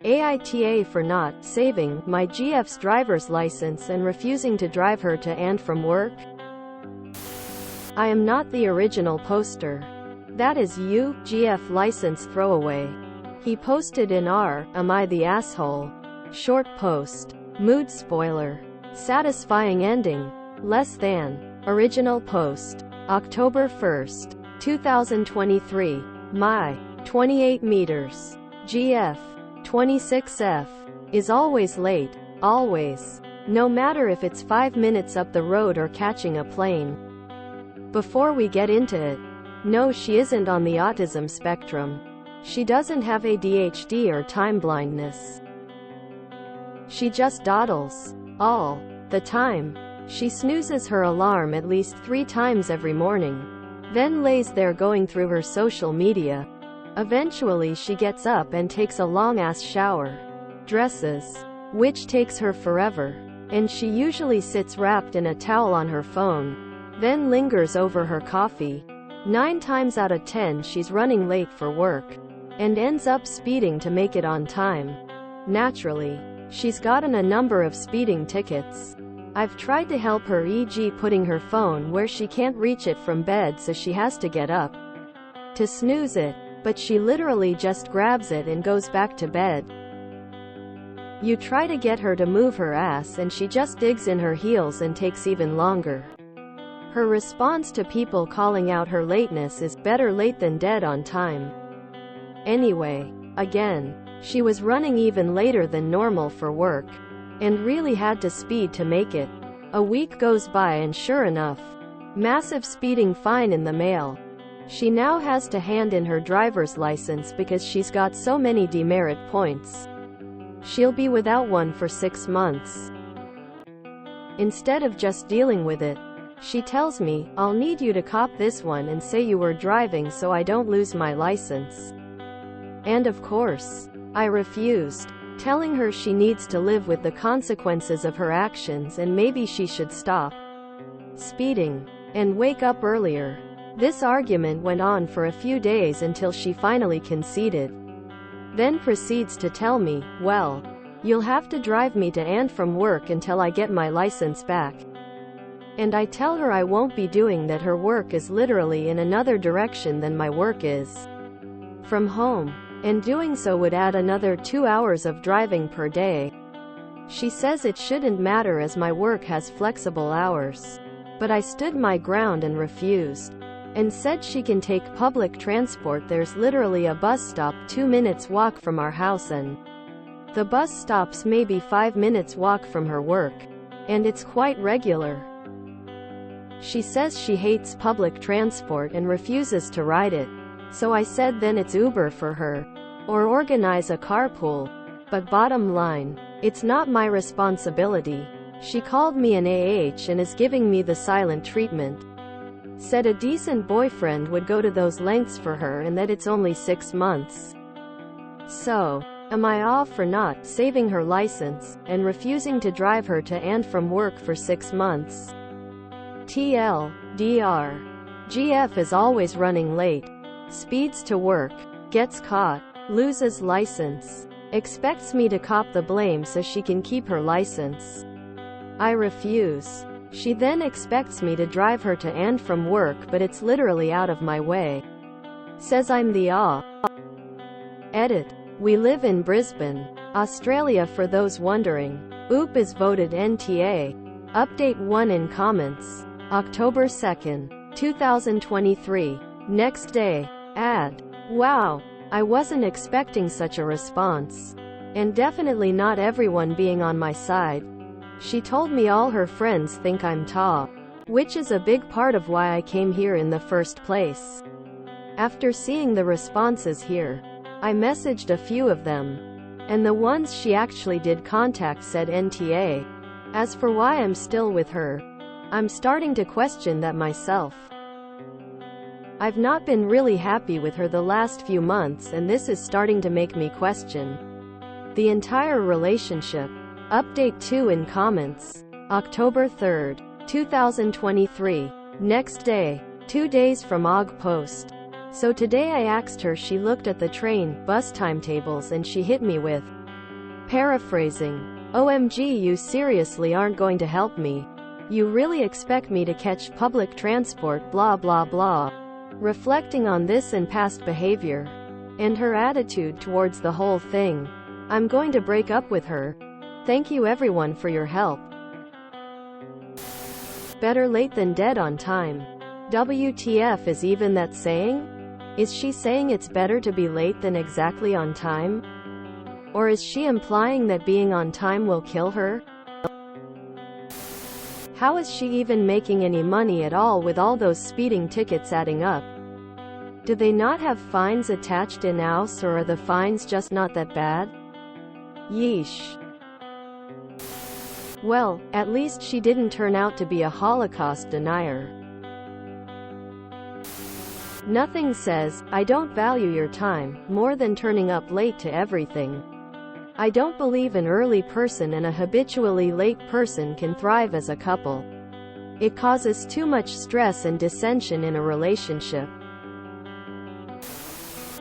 AITA for not saving my GF's driver's license and refusing to drive her to and from work. I am not the original poster. That is you, GF license throwaway. He posted in r, am I the asshole? Short post. Mood spoiler. Satisfying ending. Less than. Original post. October 1st, 2023. My. 28 meters. GF. 26F. Is always late. Always. No matter if it's 5 minutes up the road or catching a plane. Before we get into it, no, she isn't on the autism spectrum. She doesn't have ADHD or time blindness. She just dawdles. All the time. She snoozes her alarm at least 3 times every morning. Then lays there going through her social media. Eventually she gets up and takes a long-ass shower. Dresses. Which takes her forever. And she usually sits wrapped in a towel on her phone. Then lingers over her coffee. 9 times out of 10 she's running late for work. And ends up speeding to make it on time. Naturally. She's gotten a number of speeding tickets. I've tried to help her, e.g. putting her phone where she can't reach it from bed so she has to get up to snooze it. But she literally just grabs it and goes back to bed. You try to get her to move her ass and she just digs in her heels and takes even longer. Her response to people calling out her lateness is, better late than dead on time. Anyway, again, she was running even later than normal for work. And really had to speed to make it. A week goes by and sure enough, massive speeding fine in the mail. She now has to hand in her driver's license because she's got so many demerit points. She'll be without one for 6 months. Instead of just dealing with it, she tells me, I'll need you to cop this one and say you were driving so I don't lose my license. And of course, I refused, telling her she needs to live with the consequences of her actions and maybe she should stop speeding and wake up earlier. This argument went on for a few days until she finally conceded. Then proceeds to tell me, well, you'll have to drive me to and from work until I get my license back. And I tell her I won't be doing that. Her work is literally in another direction than my work is. From home. And doing so would add another 2 hours of driving per day. She says it shouldn't matter as my work has flexible hours. But I stood my ground and refused. And said she can take public transport. There's literally a bus stop 2 minutes walk from our house and the bus stops maybe 5 minutes walk from her work. And it's quite regular. She says she hates public transport and refuses to ride it. So I said then it's Uber for her. Or organize a carpool. But bottom line, it's not my responsibility. She called me an AH and is giving me the silent treatment. Said a decent boyfriend would go to those lengths for her and that it's only 6 months. So, am I off for not saving her license and refusing to drive her to and from work for 6 months? TLDR. GF is always running late. Speeds to work. Gets caught. Loses license. Expects me to cop the blame so she can keep her license. I refuse. She then expects me to drive her to and from work, but it's literally out of my way. Says I'm the Edit. We live in Brisbane, Australia for those wondering. Oop is voted NTA. Update 1 in comments. October 2nd, 2023. Next day. Ad. Wow. I wasn't expecting such a response. And definitely not everyone being on my side. She told me all her friends think I'm tall. Which is a big part of why I came here in the first place. After seeing the responses here, I messaged a few of them. And the ones she actually did contact said NTA. As for why I'm still with her, I'm starting to question that myself. I've not been really happy with her the last few months and this is starting to make me question the entire relationship. Update 2 in comments. October 3rd, 2023. Next day. 2 days from AUG post. So today I asked her, she looked at the train, bus timetables and she hit me with, Paraphrasing. OMG, you seriously aren't going to help me. You really expect me to catch public transport, blah blah blah. Reflecting on this and past behavior, and her attitude towards the whole thing, I'm going to break up with her. Thank you everyone for your help. Better late than dead on time. WTF is even that saying? Is she saying it's better to be late than exactly on time? Or is she implying that being on time will kill her? How is she even making any money at all with all those speeding tickets adding up? Do they not have fines attached in-house, or are the fines just not that bad? Yeesh. Well, at least she didn't turn out to be a Holocaust denier. Nothing says, I don't value your time, more than turning up late to everything. I don't believe an early person and a habitually late person can thrive as a couple. It causes too much stress and dissension in a relationship.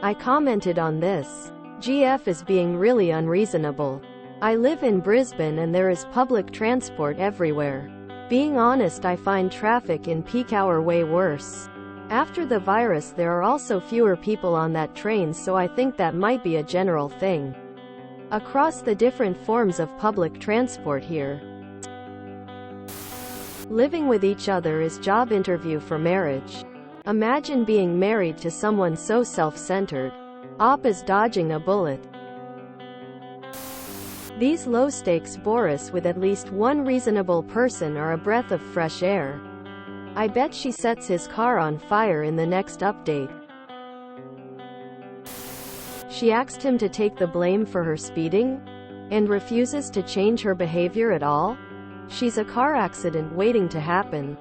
I commented on this. GF is being really unreasonable. I live in Brisbane and there is public transport everywhere. Being honest, I find traffic in peak hour way worse. After the virus, there are also fewer people on that train, so I think that might be a general thing across the different forms of public transport here. Living with each other is job interview for marriage. Imagine being married to someone so self-centered. Op is dodging a bullet. These low-stakes Boris with at least one reasonable person are a breath of fresh air. I bet she sets his car on fire in the next update. She asked him to take the blame for her speeding? And refuses to change her behavior at all? She's a car accident waiting to happen.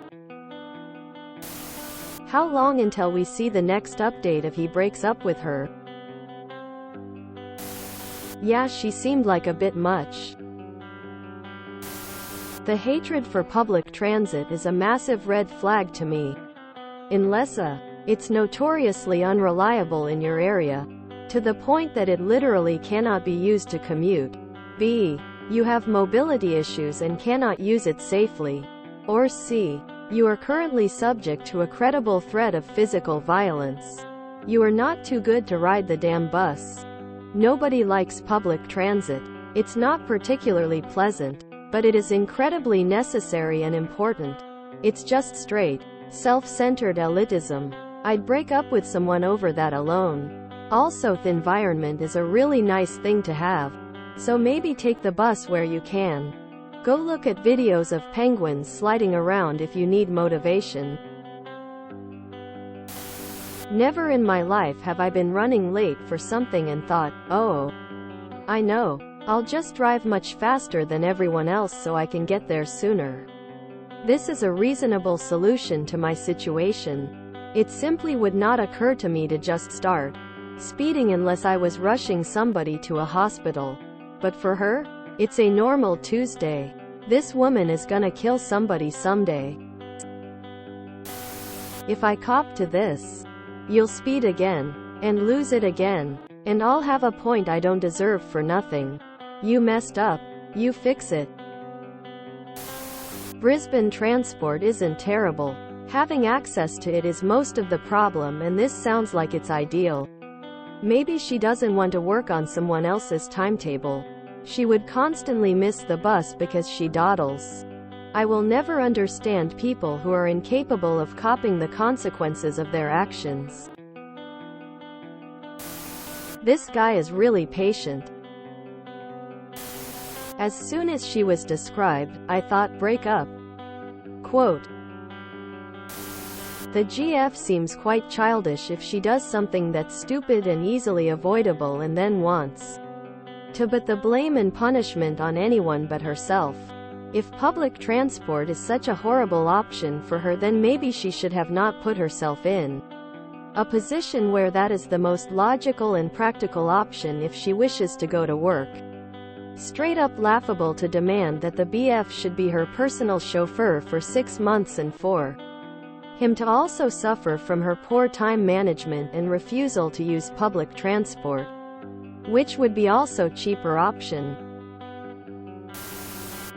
How long until we see the next update if he breaks up with her? Yeah, she seemed like a bit much. The hatred for public transit is a massive red flag to me. Unless it's notoriously unreliable in your area, to the point that it literally cannot be used to commute. B. You have mobility issues and cannot use it safely. Or C. You are currently subject to a credible threat of physical violence. You are not too good to ride the damn bus. Nobody likes public transit. It's not particularly pleasant, but it is incredibly necessary and important. It's just straight, self-centered elitism. I'd break up with someone over that alone. Also, the environment is a really nice thing to have. So maybe take the bus where you can. Go look at videos of penguins sliding around if you need motivation. Never in my life have I been running late for something and thought, oh, I know, I'll just drive much faster than everyone else so I can get there sooner. This is a reasonable solution to my situation. It simply would not occur to me to just start speeding unless I was rushing somebody to a hospital. But for her, it's a normal Tuesday. This woman is gonna kill somebody someday. If I cop to this, you'll speed again, and lose it again, and I'll have a point I don't deserve for nothing. You messed up, you fix it. Brisbane transport isn't terrible. Having access to it is most of the problem, and this sounds like it's ideal. Maybe she doesn't want to work on someone else's timetable. She would constantly miss the bus because she dawdles. I will never understand people who are incapable of coping the consequences of their actions. This guy is really patient. As soon as she was described, I thought, break up. Quote, the GF seems quite childish if she does something that's stupid and easily avoidable and then wants to put the blame and punishment on anyone but herself. If public transport is such a horrible option for her, then maybe she should have not put herself in a position where that is the most logical and practical option if she wishes to go to work. Straight up laughable to demand that the BF should be her personal chauffeur for 6 months and for him to also suffer from her poor time management and refusal to use public transport, which would be also cheaper option.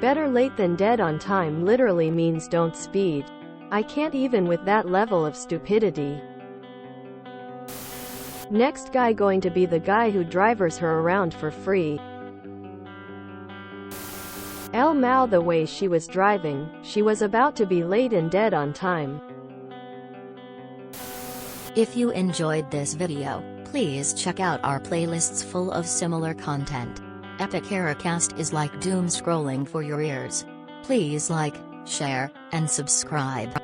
Better late than dead on time literally means don't speed. I can't even with that level of stupidity. Next guy going to be the guy who drivers her around for free. El Mao, the way she was driving, she was about to be late and dead on time. If you enjoyed this video, please check out our playlists full of similar content. AITA is like doom scrolling for your ears. Please like, share, and subscribe.